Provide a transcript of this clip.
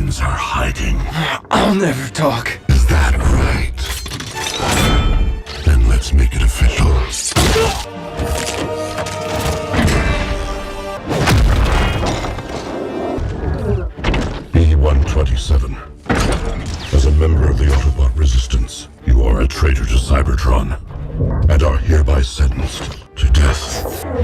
friends are hiding. I'll never talk. Is that right? Then let's make it official. E-127. As a member of the Autobot Resistance, you are a traitor to Cybertron, and are hereby sentenced to death.